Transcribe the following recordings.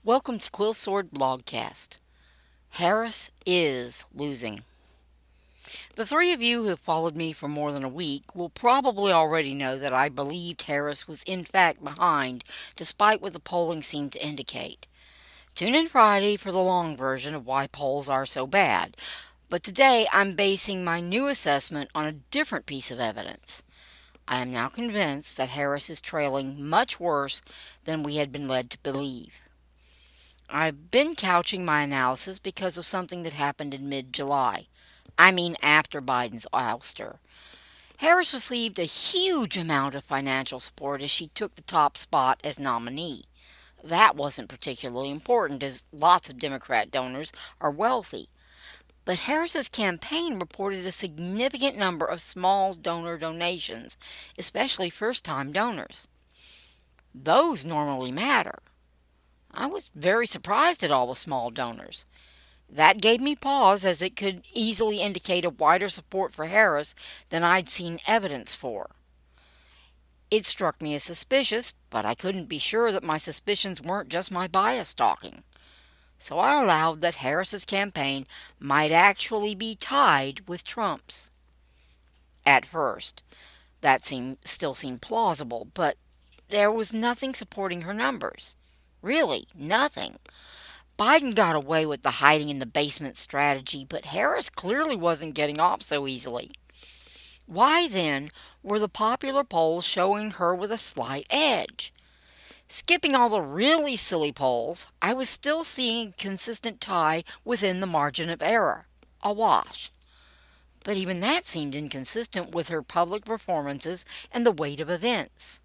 Welcome to Quill Sword Blogcast. Harris is losing. The three of you who have followed me for more than a week will probably already know that I believed Harris was in fact behind, despite what the polling seemed to indicate. Tune in Friday for the long version of why polls are so bad, but today I'm basing my new assessment on a different piece of evidence. I am now convinced that Harris is trailing much worse than we had been led to believe. I've been couching my analysis because of something that happened in mid-July. I mean after Biden's ouster. Harris received a huge amount of financial support as she took the top spot as nominee. That wasn't particularly important as lots of Democrat donors are wealthy. But Harris's campaign reported a significant number of small donor donations, especially first-time donors. Those normally matter. I was very surprised at all the small donors. That gave me pause as it could easily indicate a wider support for Harris than I'd seen evidence for. It struck me as suspicious, but I couldn't be sure that my suspicions weren't just my bias talking. So I allowed that Harris's campaign might actually be tied with Trump's. At first, that still seemed plausible, but there was nothing supporting her numbers. Really, nothing. Biden got away with the hiding in the basement strategy, but Harris clearly wasn't getting off so easily. Why, then, were the popular polls showing her with a slight edge? Skipping all the really silly polls, I was still seeing a consistent tie within the margin of error. A wash. But even that seemed inconsistent with her public performances and the weight of events.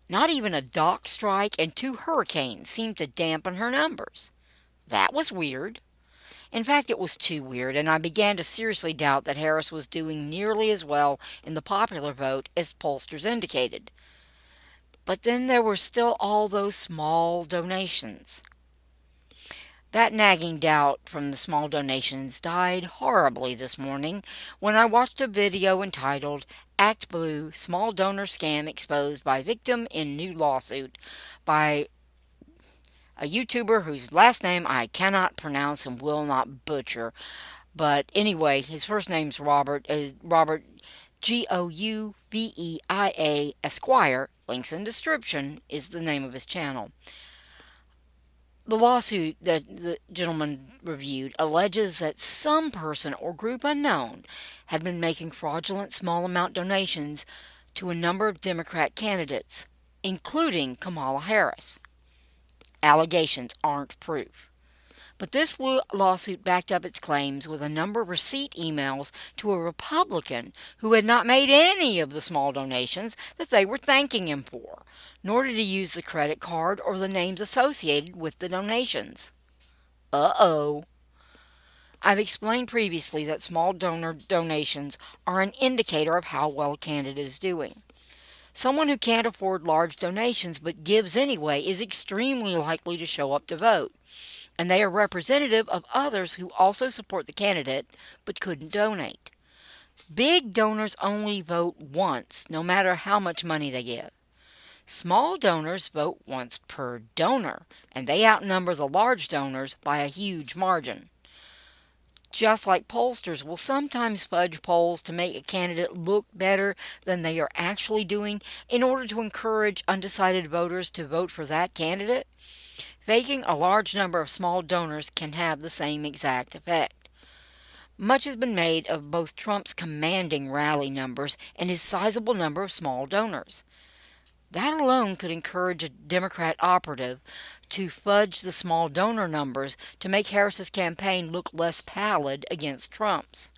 Not even a dock strike and 2 hurricanes seemed to dampen her numbers. That was weird. In fact, it was too weird, and I began to seriously doubt that Harris was doing nearly as well in the popular vote as pollsters indicated. But then there were still all those small donations. That nagging doubt from the small donations died horribly this morning when I watched a video entitled Act Blue Small Donor Scam Exposed by Victim in New Lawsuit by a YouTuber whose last name I cannot pronounce and will not butcher. But anyway, his first name's Robert, Gouveia Esquire. Links in description is the name of his channel. The lawsuit that the gentleman reviewed alleges that some person or group unknown had been making fraudulent small amount donations to a number of Democrat candidates, including Kamala Harris. Allegations aren't proof. But this lawsuit backed up its claims with a number of receipt emails to a Republican who had not made any of the small donations that they were thanking him for, nor did he use the credit card or the names associated with the donations. Uh-oh. I've explained previously that small donor donations are an indicator of how well a candidate is doing. Someone who can't afford large donations but gives anyway is extremely likely to show up to vote, and they are representative of others who also support the candidate but couldn't donate. Big donors only vote once, no matter how much money they give. Small donors vote once per donor, and they outnumber the large donors by a huge margin. Just like pollsters will sometimes fudge polls to make a candidate look better than they are actually doing in order to encourage undecided voters to vote for that candidate, faking a large number of small donors can have the same exact effect. Much has been made of both Trump's commanding rally numbers and his sizable number of small donors. That alone could encourage a Democrat operative to fudge the small donor numbers to make Harris's campaign look less pallid against Trump's.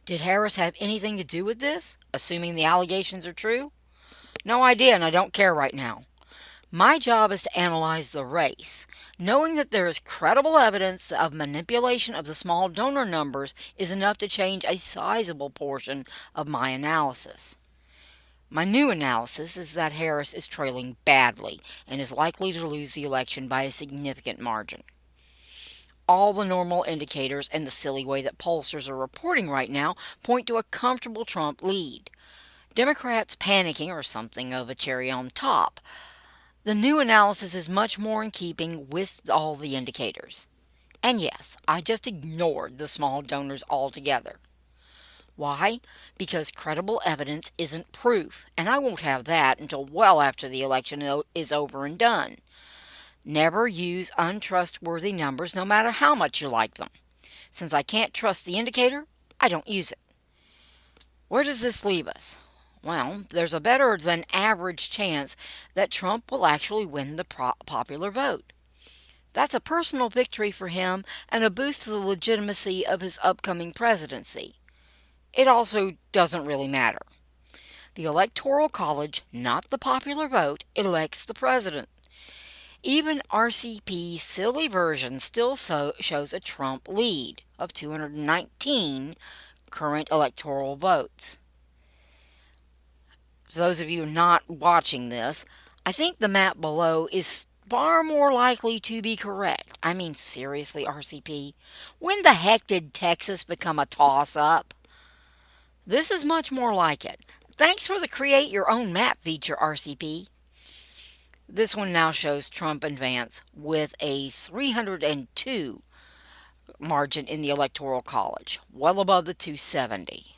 Did Harris have anything to do with this, assuming the allegations are true? No idea, and I don't care right now. My job is to analyze the race. Knowing that there is credible evidence of manipulation of the small donor numbers is enough to change a sizable portion of my analysis. My new analysis is that Harris is trailing badly and is likely to lose the election by a significant margin. All the normal indicators and the silly way that pollsters are reporting right now point to a comfortable Trump lead. Democrats panicking are something of a cherry on top. The new analysis is much more in keeping with all the indicators. And yes, I just ignored the small donors altogether. Why? Because credible evidence isn't proof, and I won't have that until well after the election is over and done. Never use untrustworthy numbers no matter how much you like them. Since I can't trust the indicator, I don't use it. Where does this leave us? Well, there's a better than average chance that Trump will actually win the popular vote. That's a personal victory for him and a boost to the legitimacy of his upcoming presidency. It also doesn't really matter. The Electoral College, not the popular vote, elects the president. Even RCP's silly version still shows a Trump lead of 219 current electoral votes. For those of you not watching this, I think the map below is far more likely to be correct. I mean, seriously, RCP? When the heck did Texas become a toss-up? This is much more like it. Thanks for the create your own map feature, RCP. This one now shows Trump and Vance with a 302 margin in the Electoral College, well above the 270.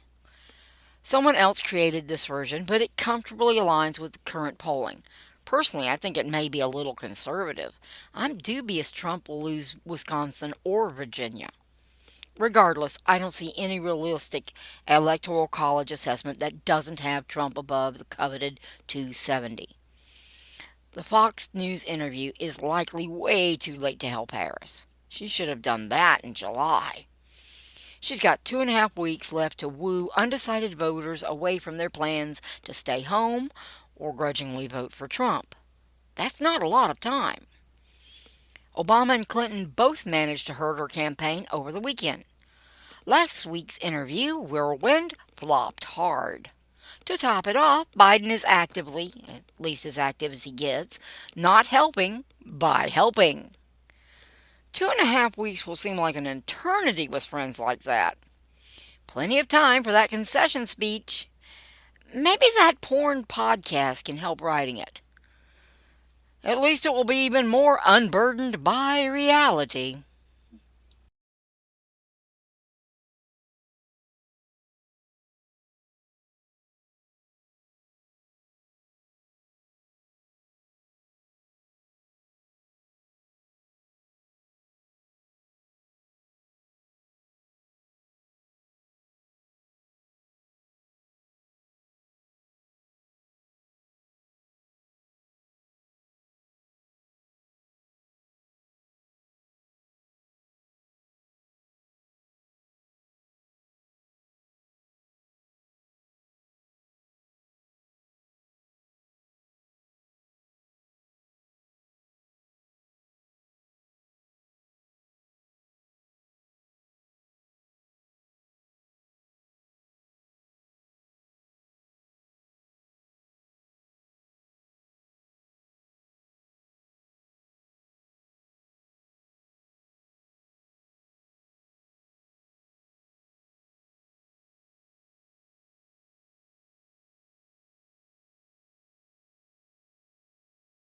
Someone else created this version, but it comfortably aligns with the current polling. Personally, I think it may be a little conservative. I'm dubious Trump will lose Wisconsin or Virginia. Regardless, I don't see any realistic electoral college assessment that doesn't have Trump above the coveted 270. The Fox News interview is likely way too late to help Harris. She should have done that in July. She's got 2.5 weeks left to woo undecided voters away from their plans to stay home or grudgingly vote for Trump. That's not a lot of time. Obama and Clinton both managed to hurt her campaign over the weekend. Last week's interview, Whirlwind, flopped hard. To top it off, Biden is actively, at least as active as he gets, not helping by helping. 2.5 weeks will seem like an eternity with friends like that. Plenty of time for that concession speech. Maybe that porn podcast can help writing it. At least it will be even more unburdened by reality.